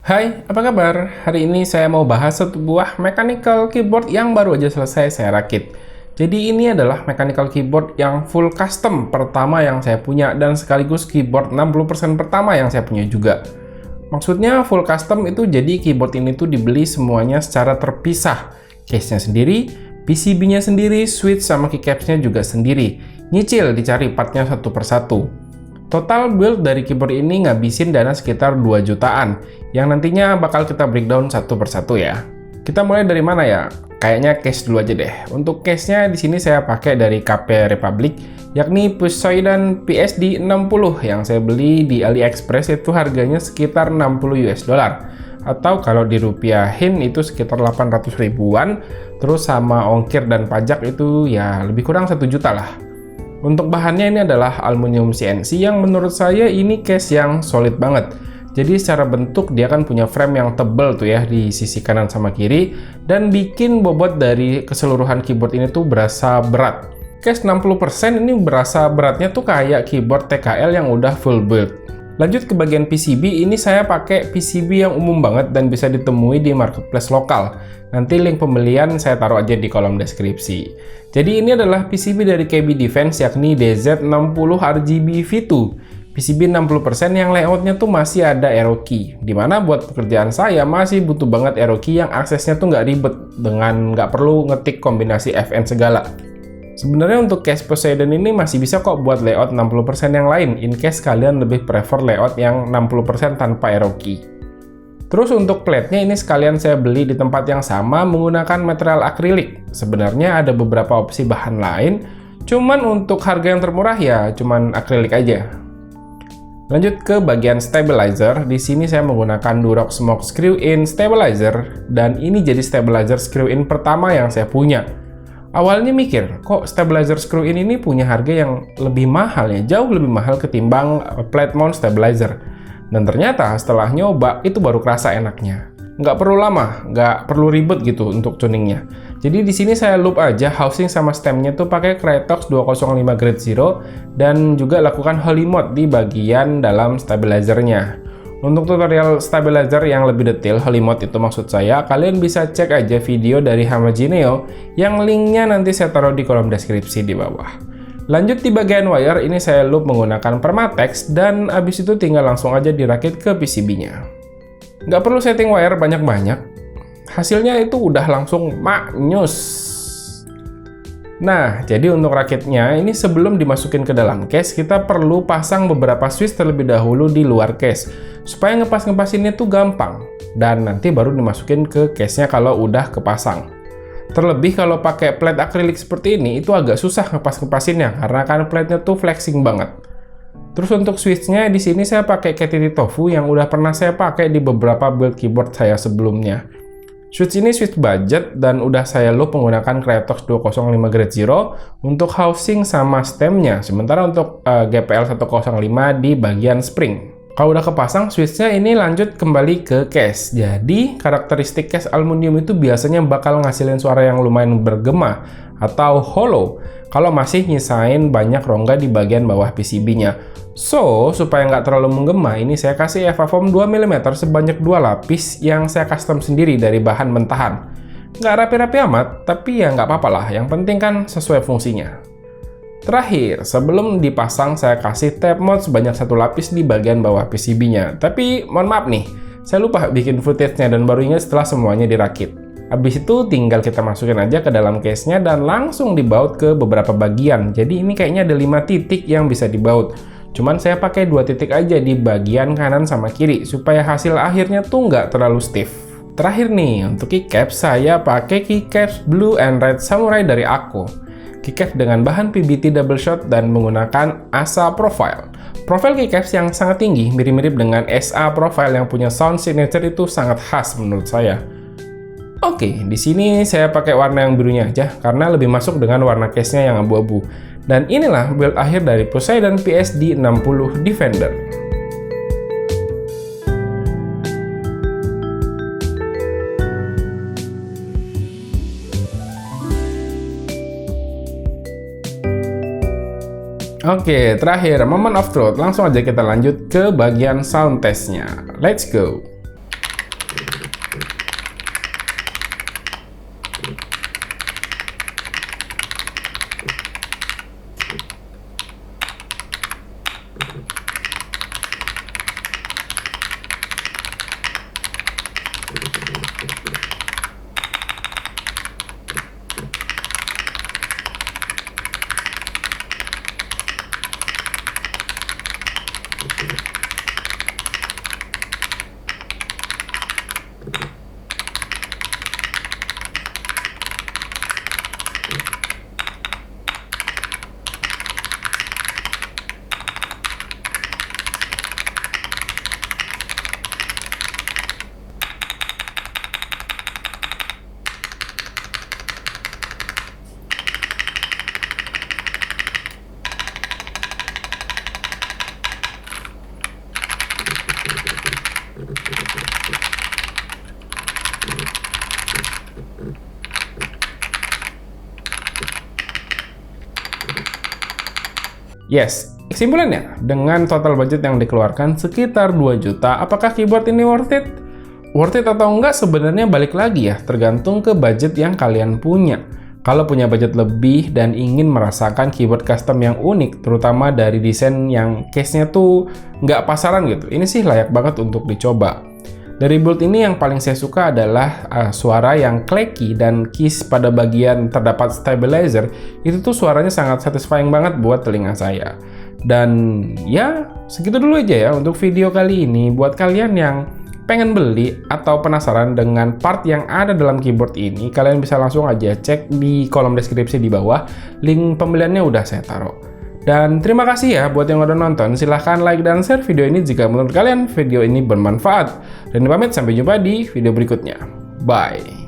Hai, apa kabar? Hari ini saya mau bahas sebuah mechanical keyboard yang baru aja selesai saya rakit. Jadi ini adalah mechanical keyboard yang full custom pertama yang saya punya dan sekaligus keyboard 60% pertama yang saya punya juga. Maksudnya full custom itu jadi keyboard ini tuh dibeli semuanya secara terpisah. Case-nya sendiri, PCB-nya sendiri, switch sama keycaps-nya juga sendiri. Nyicil dicari partnya satu persatu. Total build dari keyboard ini ngabisin dana sekitar 2 jutaan, yang nantinya bakal kita breakdown satu persatu ya. Kita mulai dari mana ya? Kayaknya case dulu aja deh. Untuk case-nya di sini saya pakai dari KP Republic, yakni Poseidon PSD 60 yang saya beli di AliExpress itu harganya sekitar 60 US dollar. Atau kalau dirupiahin itu sekitar 800 ribuan, terus sama ongkir dan pajak itu ya lebih kurang 1 juta lah. Untuk bahannya ini adalah aluminium CNC yang menurut saya ini case yang solid banget. Jadi secara bentuk dia kan punya frame yang tebal tuh ya di sisi kanan sama kiri dan bikin bobot dari keseluruhan keyboard ini tuh berasa berat. Case 60% ini berasa beratnya tuh kayak keyboard TKL yang udah full build. Lanjut ke bagian PCB, ini saya pakai PCB yang umum banget dan bisa ditemui di marketplace lokal. Nanti link pembelian saya taruh aja di kolom deskripsi. Jadi ini adalah PCB dari KB Defense yakni DZ60 RGB V2. PCB 60% yang layoutnya tuh masih ada arrow key. Dimana buat pekerjaan saya masih butuh banget arrow key yang aksesnya tuh nggak ribet dengan nggak perlu ngetik kombinasi FN segala. Sebenarnya untuk case Poseidon ini masih bisa kok buat layout 60% yang lain, in case kalian lebih prefer layout yang 60% tanpa arrow key. Terus untuk plate-nya ini sekalian saya beli di tempat yang sama menggunakan material akrilik. Sebenarnya ada beberapa opsi bahan lain, cuman untuk harga yang termurah ya cuman akrilik aja. Lanjut ke bagian stabilizer, di sini saya menggunakan Durox Smoke Screw-In Stabilizer, dan ini jadi stabilizer screw-in pertama yang saya punya. Awalnya mikir, kok stabilizer screw-in ini punya harga yang lebih mahal ya, jauh lebih mahal ketimbang plate mount stabilizer. Dan ternyata setelah nyoba, itu baru kerasa enaknya. Nggak perlu lama, nggak perlu ribet gitu untuk tuningnya. Jadi di sini saya loop aja housing sama stemnya tuh pakai Krytox 205 Grade Zero dan juga lakukan holy mode di bagian dalam stabilizernya. Untuk tutorial stabilizer yang lebih detail, holy mode itu maksud saya, kalian bisa cek aja video dari Hamagineo yang linknya nanti saya taruh di kolom deskripsi di bawah. Lanjut di bagian wire, ini saya loop menggunakan Permatex dan abis itu tinggal langsung aja dirakit ke PCB-nya. Nggak perlu setting wire banyak-banyak, hasilnya itu udah langsung maknyus. Nah, jadi untuk rakitnya, ini sebelum dimasukin ke dalam case, kita perlu pasang beberapa switch terlebih dahulu di luar case, supaya ngepas-ngepasinnya tuh gampang, dan nanti baru dimasukin ke case-nya kalau udah kepasang. Terlebih kalau pakai plate akrilik seperti ini, itu agak susah ngepas-ngepasinnya, karena kan plate-nya tuh flexing banget. Terus untuk switch-nya, di sini saya pakai KTT Tofu yang udah pernah saya pakai di beberapa build keyboard saya sebelumnya. Switch ini switch budget dan udah saya loop menggunakan Krytox 205 Grade Zero untuk housing sama stemnya, sementara untuk GPL 105 di bagian spring. Kalau udah kepasang switchnya, ini lanjut kembali ke case. Jadi karakteristik case aluminium itu biasanya bakal ngasilin suara yang lumayan bergema atau hollow kalau masih nyisain banyak rongga di bagian bawah PCB-nya. So, supaya nggak terlalu menggema, ini saya kasih EVA foam 2 mm sebanyak 2 lapis yang saya custom sendiri dari bahan mentahan. Nggak rapi-rapi amat, tapi ya nggak apa-apa lah, yang penting kan sesuai fungsinya. Terakhir, sebelum dipasang saya kasih tape mod sebanyak 1 lapis di bagian bawah PCB-nya. Tapi mohon maaf nih, saya lupa bikin footage-nya dan baru ingat setelah semuanya dirakit. Habis itu tinggal kita masukin aja ke dalam case-nya dan langsung dibaut ke beberapa bagian. Jadi ini kayaknya ada 5 titik yang bisa dibaut. Cuman saya pakai 2 titik aja di bagian kanan sama kiri supaya hasil akhirnya tuh nggak terlalu stiff. Terakhir nih, untuk keycaps saya pakai keycaps Blue and Red Samurai dari Akko. Keycaps dengan bahan PBT double shot dan menggunakan ASA profile. Profil keycaps yang sangat tinggi mirip-mirip dengan SA profile yang punya sound signature itu sangat khas menurut saya. Oke, di sini saya pakai warna yang birunya aja karena lebih masuk dengan warna case-nya yang abu-abu. Dan inilah build akhir dari Poseidon PSD 60 Defender. Oke, terakhir moment of truth. Langsung aja kita lanjut ke bagian sound test-nya. Let's go! Yes, kesimpulannya, dengan total budget yang dikeluarkan sekitar 2 juta, apakah keyboard ini worth it? Worth it atau enggak sebenarnya balik lagi ya, tergantung ke budget yang kalian punya. Kalau punya budget lebih dan ingin merasakan keyboard custom yang unik, terutama dari desain yang case-nya tuh nggak pasaran gitu, ini sih layak banget untuk dicoba. Dari build ini yang paling saya suka adalah suara yang clacky dan keys pada bagian terdapat stabilizer, itu tuh suaranya sangat satisfying banget buat telinga saya. Dan ya, segitu dulu aja ya untuk video kali ini. Buat kalian yang pengen beli atau penasaran dengan part yang ada dalam keyboard ini, kalian bisa langsung aja cek di kolom deskripsi di bawah, link pembeliannya udah saya taruh. Dan terima kasih ya buat yang udah nonton, silahkan like dan share video ini jika menurut kalian video ini bermanfaat. Dan pamit, sampai jumpa di video berikutnya. Bye!